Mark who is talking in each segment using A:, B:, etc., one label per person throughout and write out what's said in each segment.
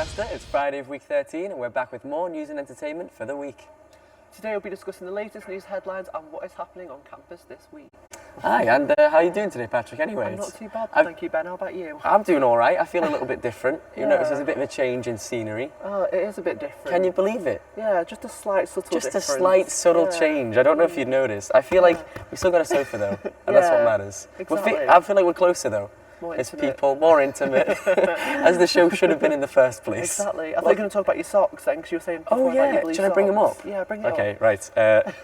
A: Lancaster. It's Friday of week 13 and we're back with more news and entertainment for the week.
B: Today we'll be discussing the latest news headlines and what is happening on campus this week.
A: Hi, and how are you doing today, Patrick, anyways?
B: I'm not too bad, thank you, Ben. How about you?
A: I'm doing all right. I feel a little bit different. You
B: Yeah.
A: notice there's a bit of a change in scenery.
B: Oh, it is a bit different.
A: Can you believe it?
B: Yeah, just a slight subtle
A: Just
B: difference.
A: a slight subtle change. I don't know if you'd noticed. I feel like we still got a sofa though, and that's what
B: Yeah,
A: matters.
B: exactly.
A: I feel like we're closer though.
B: More
A: It's
B: intimate.
A: people, more intimate, as the show should have been in the first place.
B: Exactly. I thought you were going to talk about your socks then, because you were saying before
A: Oh
B: about your
A: yeah,
B: blue
A: should I bring them up?
B: socks. Yeah, bring it up.
A: Okay, right.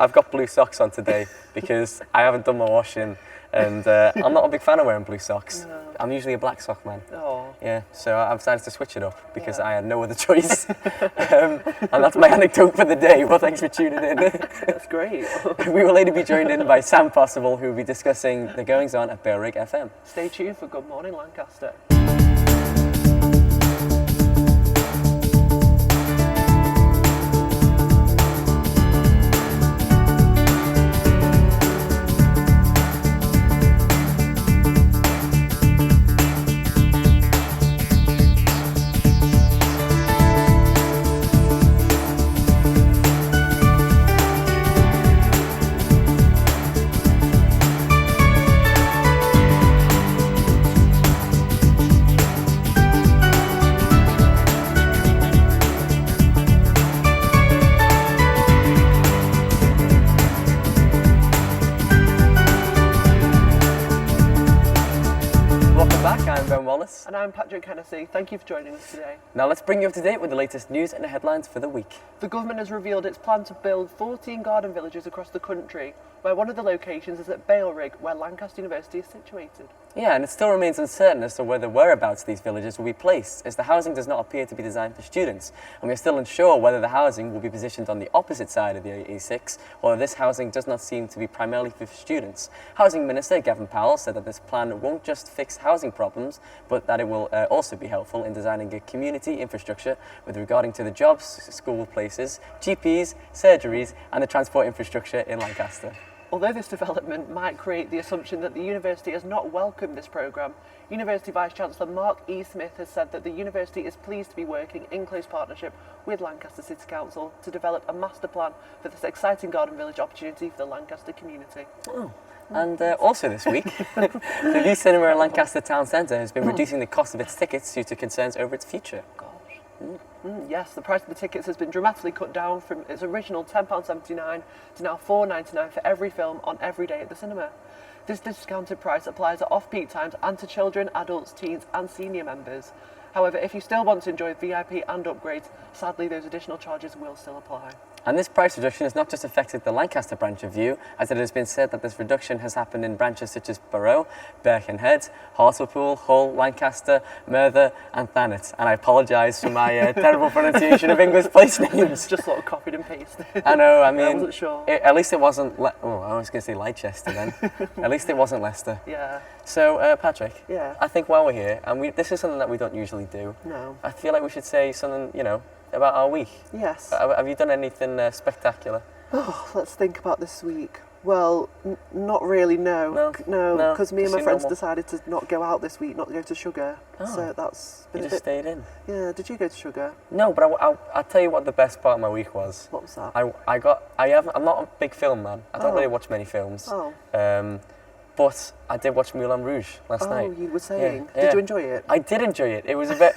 A: I've got blue socks on today because I haven't done my washing, and I'm not a big fan of wearing blue socks.
B: No.
A: I'm usually a black sock man.
B: Oh.
A: Yeah, so I've decided to switch it up because
B: Yeah.
A: I had no other choice. And that's my anecdote for the day. Well, thanks for tuning in.
B: That's great.
A: We will later be joined in by Sam Possible, who will be discussing the goings on at Balerig FM.
B: Stay tuned for Good Morning Lancaster.
A: Welcome back, I'm Ben Wallace.
B: And I'm Patrick Hennessy. Thank you for joining us today.
A: Now let's bring you up to date with the latest news and the headlines for the week.
B: The government has revealed its plan to build 14 garden villages across the country, where one of the locations is at Balerig, where Lancaster University is situated.
A: Yeah, and it still remains uncertain as to where the whereabouts of these villages will be placed, as the housing does not appear to be designed for students, and we are still unsure whether the housing will be positioned on the opposite side of the A6, or this housing does not seem to be primarily for students. Housing Minister Gavin Powell said that this plan won't just fix housing problems, but that it will also be helpful in designing a community infrastructure with regarding to the jobs, school places, GPs, surgeries, and the transport infrastructure in Lancaster.
B: Although this development might create the assumption that the university has not welcomed this programme, University Vice-Chancellor Mark E. Smith has said that the university is pleased to be working in close partnership with Lancaster City Council to develop a master plan for this exciting garden village opportunity for the Lancaster community.
A: Oh. And also this week, the View Cinema in Lancaster Town Centre has been reducing the cost of its tickets due to concerns over its future.
B: Gosh. Yes, the price of the tickets has been dramatically cut down from its original £10.79 to now £4.99 for every film on every day at the cinema. This discounted price applies at off-peak times and to children, adults, teens and senior members. However, if you still want to enjoy VIP and upgrades, sadly those additional charges will still apply.
A: And this price reduction has not just affected the Lancaster branch of View, as it has been said that this reduction has happened in branches such as Barrow, Birkenhead, Hartlepool, Hull, Lancaster, Merthyr and Thanet. And I apologise for my terrible pronunciation of English place names.
B: Just sort of copied and pasted.
A: I know, I mean,
B: I wasn't sure.
A: At least it wasn't, I was going to say Leicester then. At least it wasn't Leicester.
B: Yeah.
A: So, Patrick,
B: Yeah.
A: I think while we're here, and this is something that we don't usually do,
B: No.
A: I feel like we should say something, about our week.
B: Yes.
A: Have you done anything spectacular?
B: Oh, let's think about this week. Well, not really, no.
A: No,
B: Because me and my
A: just
B: friends
A: normal.
B: decided to not go out this week, not go to Sugar.
A: Oh.
B: So that's
A: You
B: been a
A: just
B: bit...
A: stayed in?
B: Yeah, did you go to Sugar?
A: No, but I'll tell you what the best part of my week was.
B: What was that?
A: I'm not a big film man. I don't
B: Oh.
A: really watch many films.
B: Oh,
A: But I did watch Moulin Rouge last night.
B: you were saying.
A: Yeah.
B: Did you enjoy it?
A: I did enjoy it. It was a bit.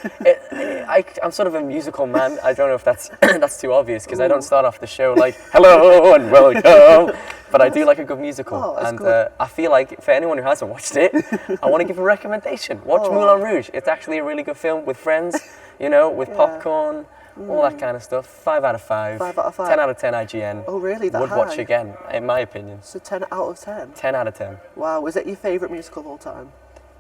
A: I'm sort of a musical man. I don't know if that's that's too obvious because I don't start off the show like hello and welcome, but I do like a good musical.
B: Oh, that's
A: and
B: good.
A: I feel like for anyone who hasn't watched it, I want to give a recommendation. Watch
B: Oh.
A: Moulin Rouge. It's actually a really good film with friends, with
B: Yeah.
A: popcorn, all that kind of stuff. 5 out of 5.
B: 5 out of 5.
A: 10 out of 10 IGN.
B: Oh, really? That
A: Would
B: high?
A: watch again, in my opinion.
B: So 10 out of 10?
A: 10 out of 10.
B: Wow, was it your favourite musical of all time?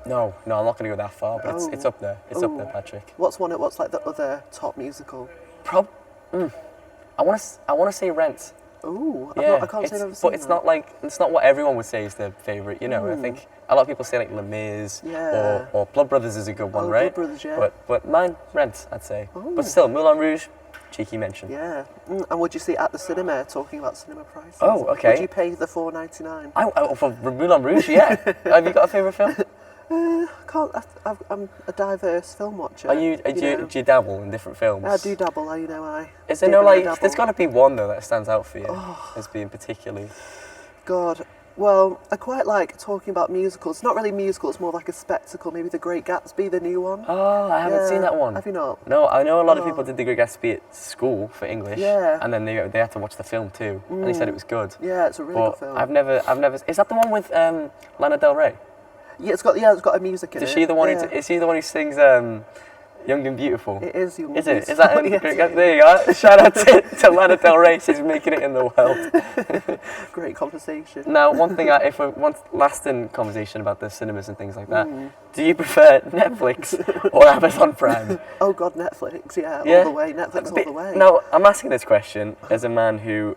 A: No, I'm not going to go that far, but it's
B: Oh.
A: up there. It's up
B: Oh.
A: there, Patrick.
B: What's like the other top musical?
A: I want to say Rent.
B: Ooh, I can't say I've ever seen
A: but it's
B: that.
A: not it's not what everyone would say is their favourite. I think a lot of people say like Les Mis
B: Yeah.
A: or Blood Brothers is a good one,
B: Oh,
A: right?
B: Blood Brothers, yeah.
A: But mine, Rent, I'd say.
B: Oh.
A: But still, Moulin Rouge, cheeky mention.
B: Yeah. And would you see at the cinema, talking about cinema prices?
A: Oh, okay.
B: Would you pay the $4.99?
A: For Moulin Rouge, yeah. Have you got a favourite film?
B: I'm a diverse film watcher.
A: Are you? Do you dabble in different films?
B: I do dabble. I.
A: Is there
B: do
A: no like?
B: dabble.
A: There's got to be one though that stands out for you as being particularly.
B: God. Well, I quite like talking about musicals. Not really musicals, more like a spectacle. Maybe The Great Gatsby, the new one.
A: Oh, I haven't seen that one.
B: Have you not?
A: No, I know a lot of people did The Great Gatsby at school for English.
B: Yeah.
A: And then they had to watch the film too, and they said it was good.
B: Yeah, it's a really good film.
A: I've never. Is that the one with Lana Del Rey?
B: Yeah, it's got a music in it.
A: Is she the one?
B: Yeah.
A: Is she the one who sings Young and Beautiful?
B: It is Young and
A: Is
B: Beautiful.
A: it? Is that in
B: Yes,
A: Great Gatsby? There you go. Shout out to Lana Del Rey. She's making it in the world.
B: Great conversation.
A: Now, one thing, if we want lasting conversation about the cinemas and things like that, do you prefer Netflix or Amazon Prime?
B: Oh God, Netflix, all the way. Netflix all the way.
A: Now, I'm asking this question as a man who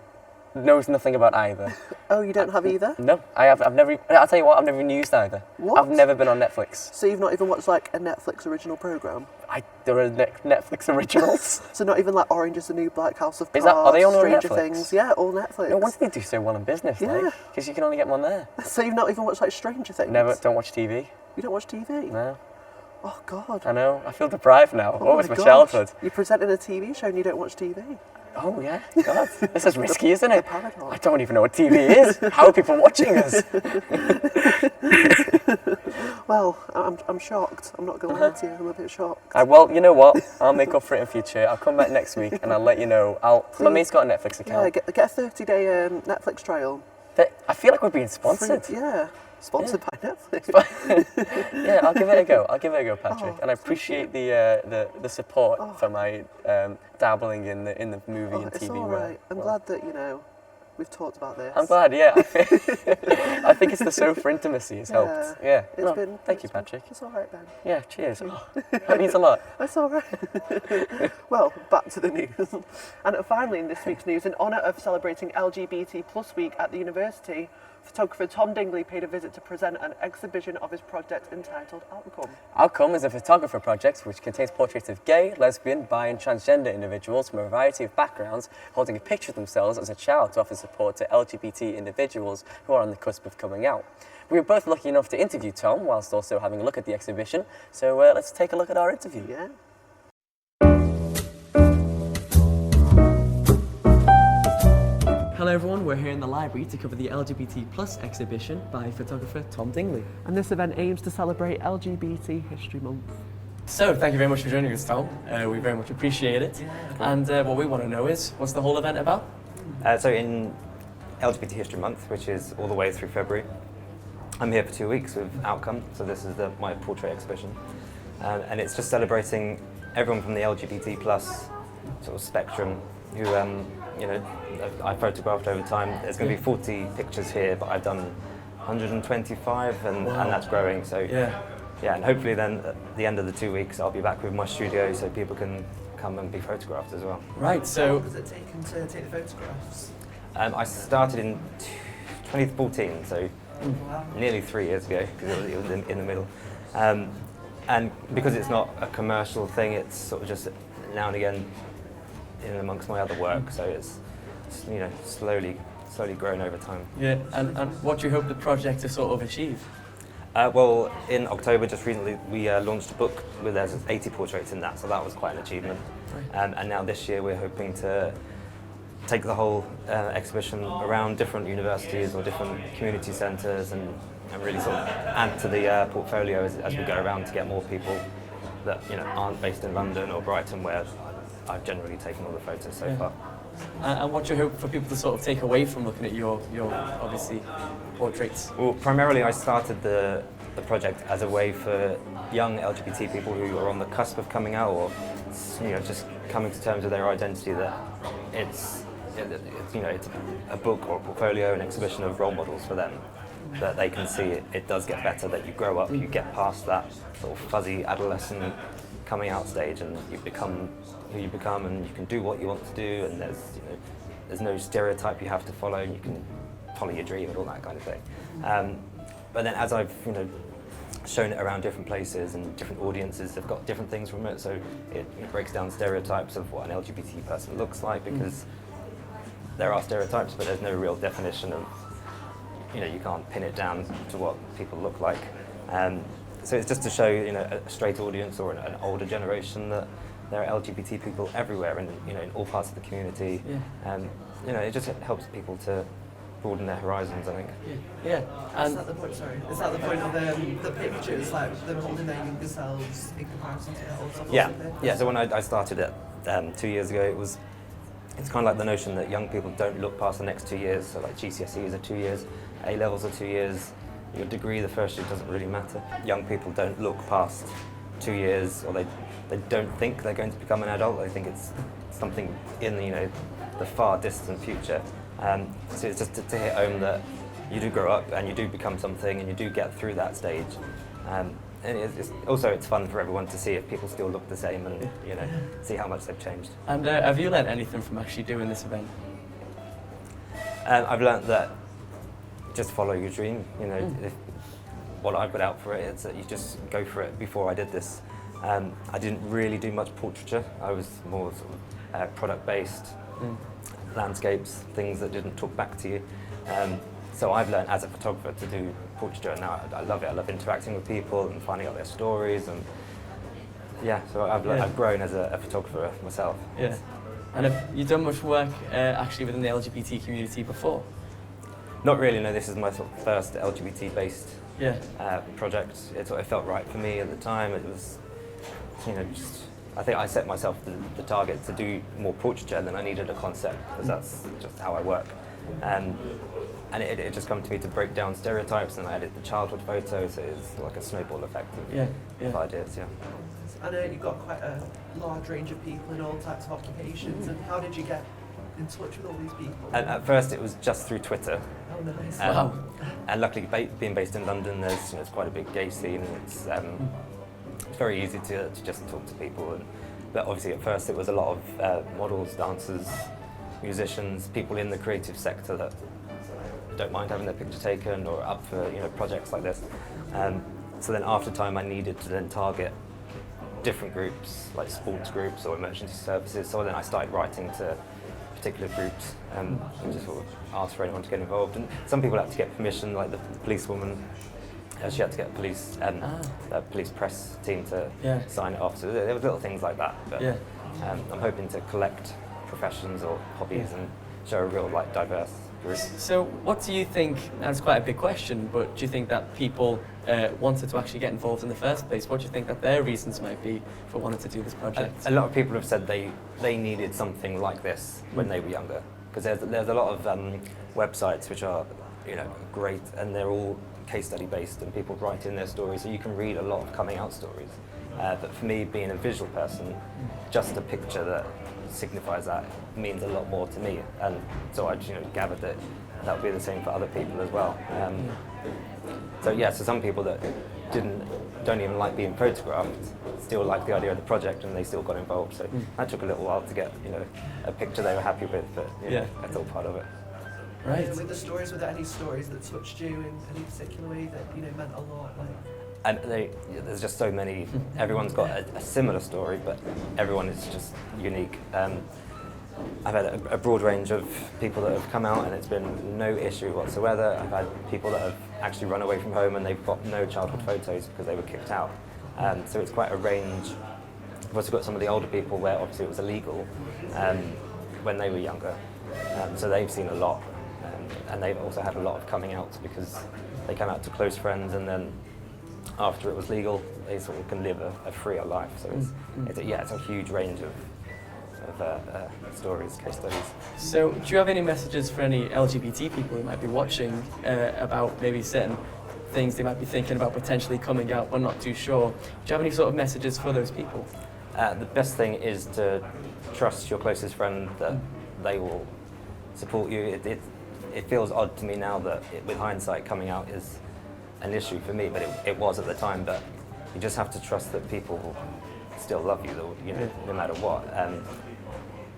A: knows nothing about either.
B: Oh, you don't have either?
A: No, I've never. I'll tell you what, I've never even used either.
B: What?
A: I've never been on Netflix.
B: So you've not even watched like a Netflix original program?
A: There are Netflix originals.
B: So not even like Orange is the New Black, House of Cards,
A: Are they on
B: Stranger
A: Netflix?
B: Things? Yeah, all Netflix.
A: No wonder they do so well in business,
B: Yeah.
A: because you can only get them on there.
B: So you've not even watched like Stranger Things?
A: Never. Don't watch TV.
B: You don't watch TV?
A: No.
B: Oh God.
A: I know. I feel deprived now. What was my
B: gosh.
A: childhood?
B: You're presenting a TV show and you don't watch TV?
A: Oh yeah. God, this is risky, isn't it?
B: paradox.
A: I don't even know what TV is. How are people watching us?
B: Well, I'm shocked. I'm not going to lie to you. I'm a bit shocked.
A: Well, you know what? I'll make up for it in future. I'll come back next week and I'll let you know. My mate's got a Netflix account.
B: Yeah, get a 30-day Netflix trial.
A: I feel like we're being sponsored.
B: Yeah. Sponsored by Netflix.
A: Yeah, I'll give it a go. Patrick.
B: Oh,
A: and I appreciate the support for my dabbling in the movie and
B: It's
A: TV
B: all
A: world.
B: right. I'm glad that we've talked about this.
A: I'm glad. Yeah, I think it's the sofa intimacy has helped. Yeah. Thank you, Patrick.
B: It's all right, Ben.
A: Yeah. Cheers. Oh, that means a lot.
B: That's all right. Well, back to the news. And finally, in this week's news, in honour of celebrating LGBT Plus Week at the university, photographer Tom Dingley paid a visit to present an exhibition of his project entitled Outcome.
A: Outcome is a photography project which contains portraits of gay, lesbian, bi and transgender individuals from a variety of backgrounds holding a picture of themselves as a child to offer support to LGBT individuals who are on the cusp of coming out. We were both lucky enough to interview Tom whilst also having a look at the exhibition, so let's take a look at our interview.
B: Yeah.
A: Hello everyone, we're here in the library to cover the LGBT Plus exhibition by photographer Tom Dingley.
B: And this event aims to celebrate LGBT History Month.
A: So, thank you very much for joining us, Tom. We very much appreciate it. And what we want to know is, what's the whole event about?
C: So in LGBT History Month, which is all the way through February, I'm here for 2 weeks with Outcome, so this is my portrait exhibition. And it's just celebrating everyone from the LGBT plus sort of spectrum who, I photographed over time. There's going to be 40 pictures here, but I've done 125 and that's growing. So yeah, and hopefully then at the end of the 2 weeks I'll be back with my studio so people can come and be photographed as well.
A: Right, so...
B: How long does it take to take the photographs?
C: I started in 2014, so nearly 3 years ago, because it was in the middle. And because it's not a commercial thing, it's sort of just now and again in amongst my other work, so it's slowly grown over time.
A: Yeah, and what do you hope the project to sort of achieve?
C: Well, in October, just recently, we launched a book with there's 80 portraits in that, so that was quite an achievement. And now this year we're hoping to take the whole exhibition around different universities or different community centres and really sort of add to the portfolio as we go around to get more people that aren't based in London or Brighton, where I've generally taken all the photos so far.
A: And what do you hope for people to sort of take away from looking at your obviously portraits?
C: Well, primarily I started the project as a way for young LGBT people who are on the cusp of coming out, or just coming to terms with their identity, that it's a book or a portfolio, an exhibition of role models for them, that they can see it does get better, that you grow up, you get past that sort of fuzzy adolescent coming out stage, and you become who you become, and you can do what you want to do, and there's no stereotype you have to follow, and you can follow your dream and all that kind of thing. But then as I've shown it around different places and different audiences have got different things from it, so it breaks down stereotypes of what an LGBT person looks like, because there are stereotypes, but there's no real definition of, you can't pin it down to what people look like. so it's just to show, you know, a straight audience or an older generation that there are LGBT people everywhere and, you know, in all parts of the community. And, you know, it just helps people to broaden their horizons, I think.
B: Is that the point? Sorry, is that the point of the pictures, like them holding their younger selves in comparison to their older selves?
C: Yeah. So when I started it 2 years ago, it's kind of like the notion that young people don't look past the next 2 years. So like GCSEs are 2 years, A levels are 2 years. Your degree, the first year, doesn't really matter. Young people don't look past 2 years, or they don't think they're going to become an adult. They think it's something in, you know, the far distant future. So it's just to hit home that you do grow up and you do become something and you do get through that stage. And it's fun for everyone to see if people still look the same and, you know, see how much they've changed.
A: And have you learned anything from actually doing this event?
C: I've learned that just follow your dream. You know, if what I put out for it is that you just go for it. Before I did this, I didn't really do much portraiture. I was more sort of product-based, landscapes, things that didn't talk back to you. So I've learned as a photographer to do portraiture, and now I love it. I love interacting with people and finding out their stories, and so I've grown as a photographer myself.
A: Yeah. And have you done much work actually within the LGBT community before?
C: Not really, no. This is my sort of first LGBT-based project. It sort of felt right for me at the time. It was, you know, I think I set myself the target to do more portraiture than I needed a concept, because that's just how I work. And it just come to me to break down stereotypes, and I added the childhood photos, so it's like a snowball effect of ideas,
B: I know you've got quite a large range of people in all types of occupations, and how did you get in touch with all these people?
C: And at first it was just through Twitter.
B: Oh, nice.
A: Wow.
C: And luckily, being based in London, there's quite a big gay scene, and it's very easy to just talk to people. But obviously at first it was a lot of models, dancers, musicians, people in the creative sector that don't mind having their picture taken or up for, you know, projects like this. So then after time I needed to then target different groups, like sports groups or emergency services. So then I started writing to particular groups and just sort of asked for anyone to get involved. And some people had to get permission, like the policewoman. She had to get a police press team to sign it off. So there were little things like that. But I'm hoping to collect professions or hobbies and show a real, like, diverse group.
A: So what do you think, that's quite a big question, but do you think that people wanted to actually get involved in the first place? What do you think that their reasons might be for wanting to do this project?
C: A lot of people have said they needed something like this when they were younger, because there's a lot of websites which are, you know, great, and they're all case study based, and people write in their stories, so you can read a lot of coming out stories. But for me, being a visual person, just a picture that signifies that means a lot more to me, and so I, you know, gathered that would be the same for other people as well. So some people that don't even like being photographed still like the idea of the project, and they still got involved. So that took a little while to get, you know, a picture they were happy with, but you know, that's all part of it.
A: Right.
B: With the stories, were there any stories that touched you in any particular way that, you know, meant a lot? Like,
C: and there's just so many. Everyone's got a similar story, but everyone is just unique. I've had a broad range of people that have come out, and it's been no issue whatsoever. I've had people that have actually run away from home, and they've got no childhood photos because they were kicked out. So it's quite a range. I've also got some of the older people where obviously it was illegal when they were younger, so they've seen a lot. And they've also had a lot of coming out because they came out to close friends, and then after it was legal, they sort of can live a freer life. So it's a huge range of stories, case studies. So
A: do you have any messages for any LGBT people who might be watching about maybe certain things they might be thinking about potentially coming out but not too sure? Do you have any sort of messages for those people?
C: The best thing is to trust your closest friend that they will support you. It feels odd to me now that, with hindsight, coming out is an issue for me, but it was at the time. But you just have to trust that people will still love you, you know, no matter what.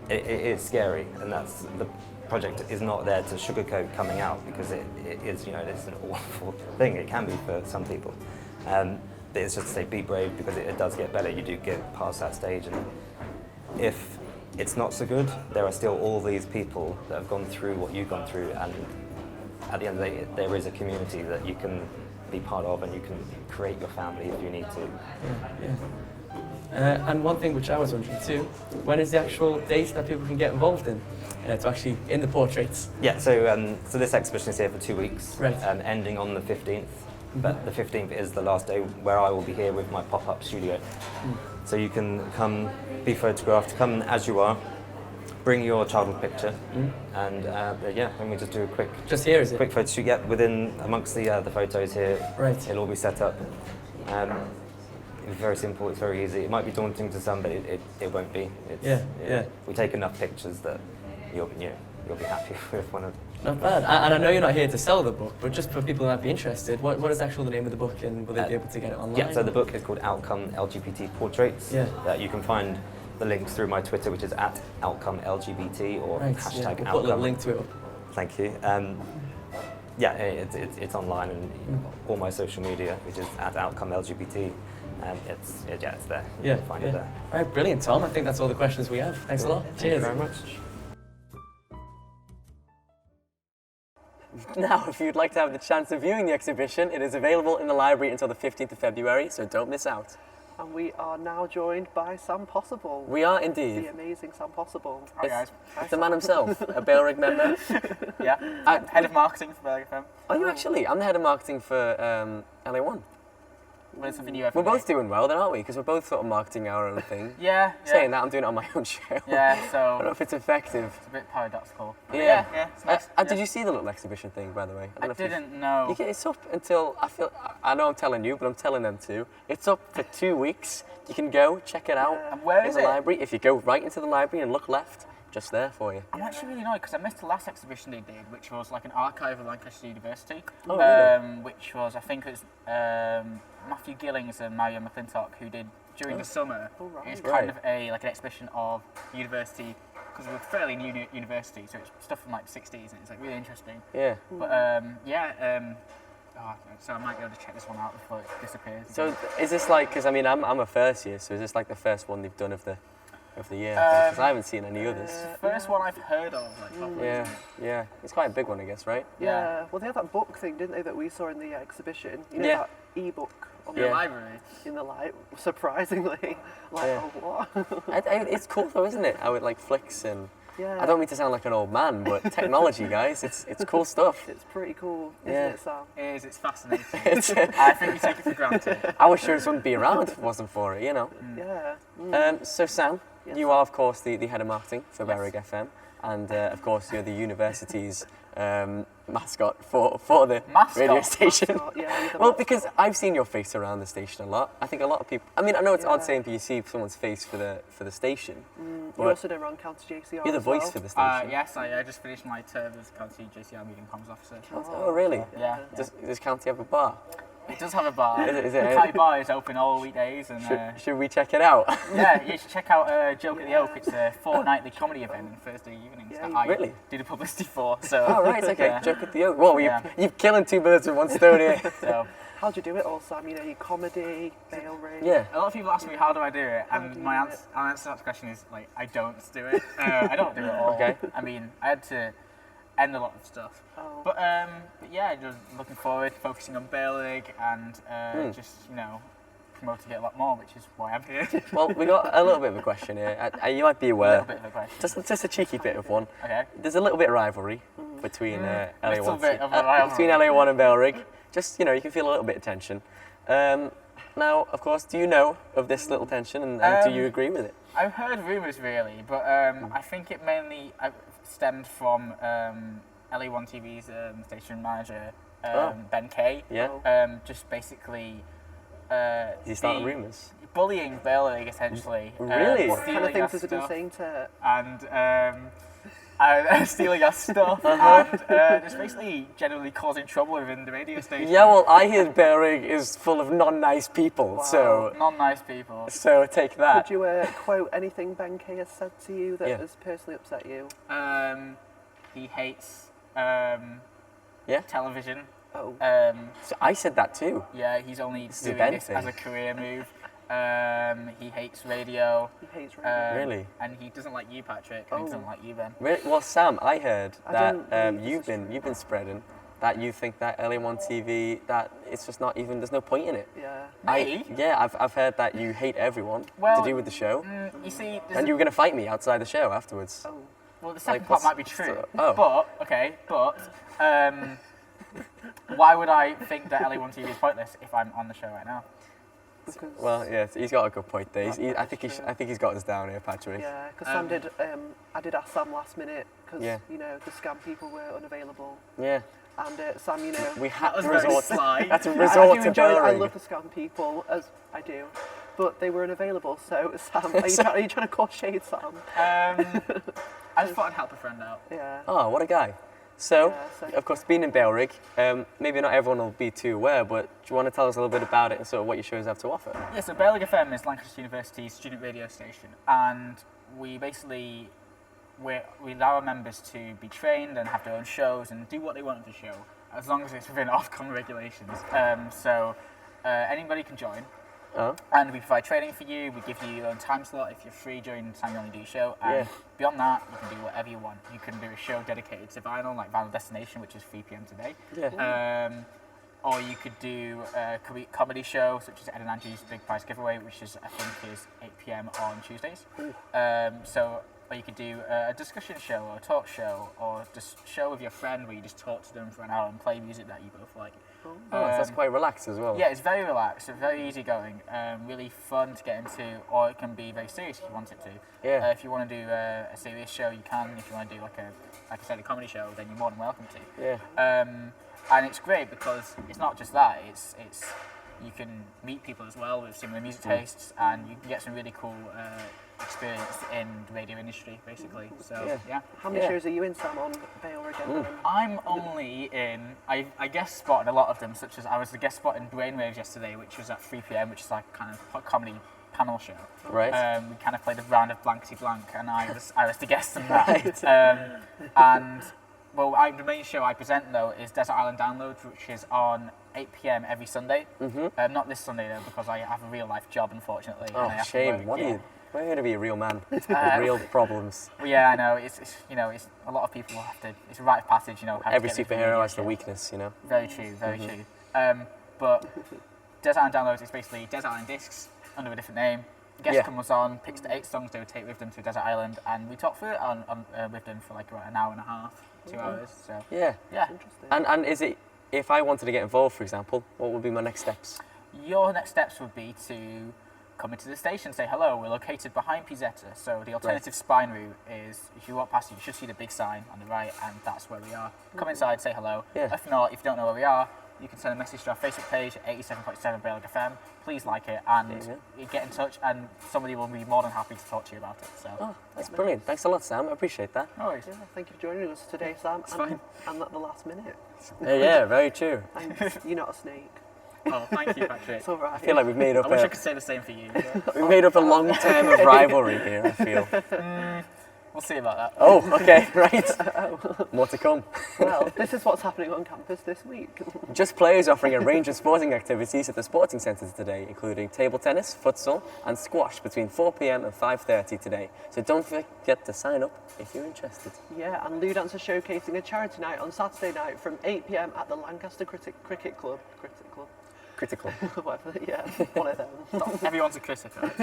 C: It is scary, and that's the project is not there to sugarcoat coming out, because it is, you know, it's an awful thing. It can be for some people. But it's just to say, be brave, because it does get better. You do get past that stage, and if it's not so good, there are still all these people that have gone through what you've gone through, and at the end of the day, there is a community that you can be part of, and you can create your family if you need to.
A: And one thing which I was wondering too, when is the actual date that people can get involved in to actually in the portraits?
C: Yeah, so this exhibition is here for 2 weeks,
A: Right.
C: Ending on the 15th. But the 15th is the last day where I will be here with my pop-up studio. So you can come, be photographed, come as you are, bring your childhood picture, and then we just do a quick quick photo shoot. Yeah, within amongst the photos here.
A: Right.
C: It'll all be set up. It's very simple. It's very easy. It might be daunting to some, but it won't be. We take enough pictures that you'll be happy with one of.
A: Not bad. And I know you're not here to sell the book, but just for people who might be interested, what is actually the name of the book, and will they be able to get it online?
C: Yeah, so the book is called Outcome LGBT Portraits.
A: Yeah.
C: You can find the links through my Twitter, which is @OutcomeLGBT or
A: Right,
C: hashtag
A: yeah. We'll
C: Outcome.
A: put a little link to it.
C: Thank you. It's online and all my social media, which is @OutcomeLGBT. It's there. You can find it there.
A: All right, brilliant, Tom. I think that's all the questions we have. Thanks a lot.
C: Thank
A: Cheers.
C: you very much.
A: Now, if you'd like to have the chance of viewing the exhibition, it is available in the library until the 15th of February, so don't miss out.
B: And we are now joined by Sam Possible.
A: We are
B: The
A: indeed.
B: amazing Sam Possible.
D: Hi guys.
A: It's the man himself, a Bailrig member.
D: Yeah. Head of marketing for Bailrig FM.
A: Are you actually? I'm the head of marketing for LA1.
D: What is something new every
A: We're both
D: day?
A: doing well, then, aren't we? Because we're both sort of marketing our own thing.
D: Yeah.
A: Saying that, I'm doing it on my own show.
D: Yeah.
A: I don't know
D: So
A: if it's effective.
D: it's a bit paradoxical.
A: Yeah.
D: Yeah. It's nice.
A: Did you see the little exhibition thing, by the way?
D: I
A: don't know if you-
D: didn't know.
A: It's up until, I know I'm telling you, but I'm telling them too. It's up for 2 weeks. You can go, check it out
D: And where
A: in
D: is
A: the
D: it?
A: library. If you go right into the library and look left, just there for you.
D: I'm actually really annoyed because I missed the last exhibition they did, which was like an archive of Lancaster University.
A: Oh, really?
D: Which was, I think it was Matthew Gillings and Mario McClintock who did during the summer.
B: Oh, right.
D: It was kind of like an exhibition of university, because we're a fairly new university, so it's stuff from like the 60s and it's like really interesting.
A: Yeah.
D: But so I might be able to check this one out before it disappears.
A: So is this like, because I mean, I'm a first year, so is this like the first one they've done of the year? Because I haven't seen any others.
D: First one I've heard of. Like, properly.
A: Yeah. It's quite a big one, I guess, right?
B: Yeah. Well, they had that book thing, didn't they, that we saw in the exhibition? You know,
A: Yeah.
B: that e-book on
D: The
A: Yeah.
D: library.
B: in the light, surprisingly. Like,
A: Yeah.
B: oh, what?
A: It's cool though, isn't it? How it like flicks and.
B: Yeah.
A: I don't mean to sound like an old man, but technology, guys, it's cool stuff.
B: It's pretty cool, isn't
A: Yeah.
B: it, Sam?
D: It is, it's fascinating.
A: It's,
D: I think we take it for granted.
A: I was sure this wouldn't be around if it wasn't for it, you know.
B: Yeah.
A: So Sam,
B: Yes.
A: you are of course the head of marketing for Bailrig FM, and of course you're the university's mascot for the
D: Mascot?
A: radio station.
B: Mascot, yeah, you're the
A: Well,
B: mascot.
A: because I've seen your face around the station a lot. I think a lot of people. I mean, I know it's odd
B: Yeah.
A: saying you see someone's face for the station.
B: You
A: but
B: also know around County JCR
A: you're the
B: as
A: voice
B: well.
A: for the station.
D: Yes, I just finished my term as County JCR Media and Comms Officer.
A: Oh, really?
D: Yeah.
A: Does County have a bar?
D: It does have a bar.
A: Is it
D: The County Bar is open all weekdays, and
A: Should we check it out?
D: yeah, you should check out Joke at the Oak. It's a fortnightly comedy event on Thursday evenings
B: Yeah,
D: that I
A: really?
D: do the publicity for. So,
A: Oh, right, okay.
D: Yeah.
A: Joke at the Oak. Well,
D: Yeah.
A: you're killing two birds with one stone here.
D: So,
B: How'd you do it all, Sam? You know, your comedy, Bailrig.
A: Yeah.
D: a lot of people ask me how do I do it, and
B: do you
D: my
B: do
D: answer to that question is like I don't do it. I don't do it at all.
A: Okay.
D: I mean, I had to end a lot of stuff.
B: Oh.
D: But yeah, just looking forward, focusing on Bailrig and just, you know, promoting it a lot more, which is why I'm here.
A: Well, we got a little bit of a question here. You might be
D: A
A: aware.
D: little bit of a question.
A: Just a cheeky bit of one.
D: Okay.
A: There's a little bit of rivalry between LA1
D: little bit of a rivalry.
A: between LA1 and Bailrig. Just, you know, you can feel a little bit of tension. Now, of course, do you know of this little tension, and do you agree with it?
D: I've heard rumours really, but I think it mainly stemmed from LA1 TV's station manager, Ben Kay.
A: Yeah.
D: Just basically
A: Is he starting
D: the-
A: rumours?
D: bullying Bailrig essentially.
A: Really?
B: What kind of
D: stealing
B: things
D: our
B: has he been
D: stuff
B: saying to...
D: and stealing our stuff and just basically generally causing trouble within the radio station.
A: Yeah, well, I hear Bailrig is full of non-nice people, so
D: Non-nice people.
A: take that.
B: Could you quote anything Ben Kay has said to you that
A: Yeah.
B: has personally upset you?
D: He hates
A: Yeah?
D: television.
B: Oh.
A: So I said that too.
D: Yeah, he's only
A: is
D: doing
A: Ben
D: this
A: thing.
D: as a career move. He hates radio.
B: He hates radio.
A: Really?
D: And he doesn't like you, Patrick. And he doesn't like you, Ben.
A: Well, Sam, I heard
B: I
A: that
B: don't believe this
A: you've
B: is
A: been
B: true.
A: you've been spreading that you think that LA1 TV, that it's just not even, there's no point in it.
B: Yeah.
D: Me?
A: I've heard that you hate everyone
D: Well,
A: to do with the show,
D: You see, there's
A: and you were going to fight me outside the show afterwards.
B: Oh.
D: well, the second
A: like,
D: part
A: what's-
D: might be true.
A: oh.
D: But why would I think that LA1 TV is pointless if I'm on the show right now?
B: Because,
A: Well, yeah, he's got a good point there. I
B: That's true.
A: think he's got us down here, Patrick.
B: yeah, because Sam did. I did ask Sam last minute because
A: Yeah.
B: you know the scam people were unavailable,
A: Yeah.
B: and Sam, you know,
A: We had
D: was
A: to
D: very
A: resort.
D: sly.
A: Had to
B: I
A: resort
B: do
A: to
B: enjoy. I
A: Bellering.
B: love the scam people as I do, but they were unavailable. So Sam, are you trying to cause shade, Sam?
D: I just thought I'd help a friend out.
B: Yeah.
A: Oh, what a guy. So,
B: Yeah, so-
A: of course, being in Bellering, maybe not everyone will be too aware, but do you want to tell us a little bit about it and sort of what your shows have to offer?
D: Yeah, so Bellering FM is Lancaster University's student radio station, and we basically we allow our members to be trained and have their own shows and do what they want with the show, as long as it's within Ofcom regulations. So anybody can join.
A: Oh,
D: And we provide training for you. We give you your own time slot if you're free during the time you only do your show. And
A: Yeah.
D: beyond that, you can do whatever you want. You can do a show dedicated to vinyl, like Vinyl Destination, which is 3 p.m. today.
A: yeah.
D: Or you could do a comedy show, such as Ed and Angie's Big Prize Giveaway, which is I think is 8 p.m. on Tuesdays. Or you could do a discussion show or a talk show or just show with your friend where you just talk to them for an hour and play music that you both like.
A: Oh, that's quite relaxed as well.
D: Yeah, it's very relaxed, very easygoing, really fun to get into, or it can be very serious if you want it to.
A: Yeah.
D: If you want to do a serious show, you can. If you want to do like I said, a comedy show, then you're more than welcome to.
A: Yeah.
D: And it's great because it's not just that. It's you can meet people as well with similar music tastes, and you can get some really cool experience in the radio industry, basically. So yeah.
B: How many
A: Yeah.
B: shows are you in, Sam, on Bail again?
D: I'm only in, I guest spot in a lot of them, such as I was the guest spot in Brainwaves yesterday, which was at 3 p.m, which is like kind of comedy panel show.
A: Right.
D: We kind of played a round of Blankety Blank, and I was the guest in that. The main show I present though is Desert Island Downloads, which is on 8 p.m. every Sunday. Not this Sunday though, because I have a real life job, unfortunately.
A: Oh,
D: and I have to
A: shame.
D: work,
A: What
D: yeah.
A: are you? We're going to be a real man with real problems.
D: Well, yeah, I know. It's it's a lot of people have to. It's a rite of passage, have to
A: Every
D: get this
A: superhero
D: radio
A: has the
D: shit.
A: weakness, you know.
D: Very true, very true. But Desert Island Downloads is basically Desert Island Discs under a different name. Guest
A: Yeah.
D: comes on, picks the 8 songs they would take with them to Desert Island, and we talk through it with them for like about an hour and a half, 2 hours. So
A: Yeah.
D: yeah,
B: Interesting.
A: And is it, if I wanted to get involved, for example, what would be my next steps?
D: your next steps would be to come into the station, say hello. We're located behind Pizzetta, so the alternative spine route is, if you walk past it, you should see the big sign on the right, and that's where we are. Come inside, say hello.
A: Yeah.
D: If not, if you don't know where we are, you can send a message to our Facebook page at 87.7 Bellering FM. Please like it and
A: Yeah.
D: get in touch, and somebody will be more than happy to talk to you about it. So,
A: Oh, that's brilliant. Thanks a lot, Sam. I appreciate that.
D: no worries.
B: Yeah, thank you for joining us today, Sam.
D: fine.
B: And at the last minute.
A: Yeah, very true.
B: Thanks. You're not a snake.
D: Oh, thank you, Patrick.
B: It's all right.
A: I feel like we've made up
D: I wish I
A: a,
D: could say the same for you.
A: we've made up a long term of rivalry here, I feel.
D: We'll see about that.
A: Oh, okay, right. More to come.
B: Well, this is what's happening on campus this week.
A: Just Play is offering a range of sporting activities at the sporting centres today, including table tennis, futsal and squash between 4 p.m. and 5:30 today. So don't forget to sign up if you're interested.
B: Yeah, and Lou Dance are showcasing a charity night on Saturday night from 8 p.m. at the Lancaster Cricket Club.
A: Critical.
B: Whatever, yeah, one of them.
D: Everyone's a critic. Right?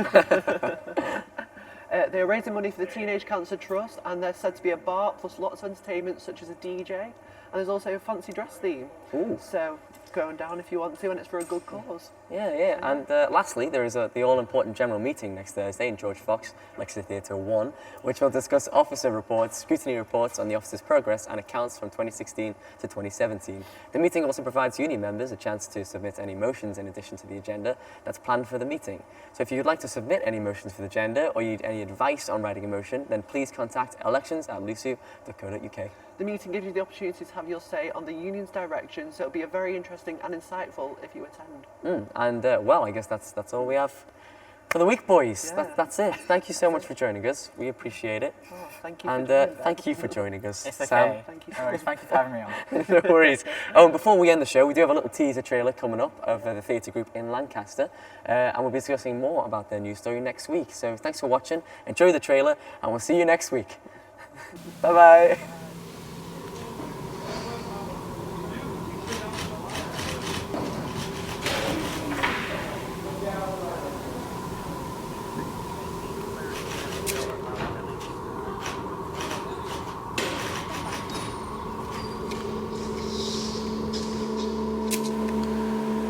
B: They're raising money for the Teenage Cancer Trust, and they're said to be a bar plus lots of entertainment such as a DJ, and there's also a fancy dress theme.
A: Ooh.
B: So going down if you want to, and it's for a good cause.
A: Yeah. And lastly, there is the all-important general meeting next Thursday in George Fox, Lecture Theatre 1, which will discuss officer reports, scrutiny reports on the officer's progress and accounts from 2016 to 2017. The meeting also provides uni members a chance to submit any motions in addition to the agenda that's planned for the meeting. So if you'd like to submit any motions for the agenda or you need any advice on writing a motion, then please contact elections@lusu.co.uk.
B: The meeting gives you the opportunity to have your say on the union's direction, so it'll be a very interesting and insightful if you attend.
A: Well, I guess that's all we have for the week, boys.
B: Yeah.
A: That's it. Thank you so much for joining us. We appreciate it.
B: Oh, thank you.
A: And
B: for doing that.
A: thank you for joining us,
D: It's
A: Sam.
D: okay.
B: Thank you.
D: No worries. Thank you for having me on.
A: No worries. Oh, and before we end the show, we do have a little teaser trailer coming up of the theatre group in Lancaster, and we'll be discussing more about their news story next week. So thanks for watching. Enjoy the trailer, and we'll see you next week. Bye bye.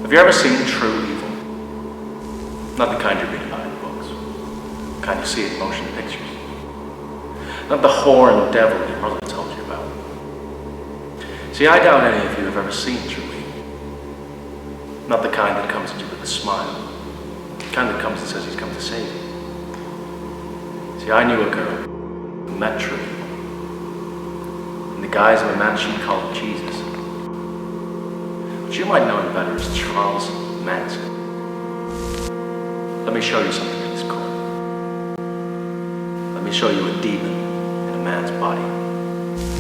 E: Have you ever seen true evil? Not the kind you read about in books. The kind you see in motion pictures. Not the horned devil your brother told you about. See, I doubt any of you have ever seen true evil. Not the kind that comes at you with a smile. The kind that comes and says he's come to save you. See, I knew a girl who met true evil in the guise of a man she called Jesus. But you might know him better as Charles Manson. Let me show you something in this court. Let me show you a demon in a man's body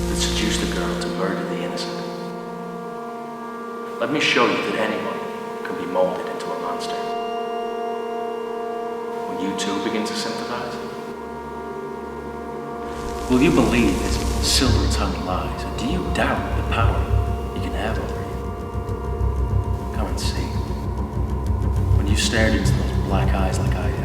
E: that seduced a girl to murder the innocent. Let me show you that anyone can be molded into a monster. Will you too begin to sympathize? Will you believe his silver-tongued lies, or do you doubt the power he can have over you? Come and see. When you stared into those black eyes like I have,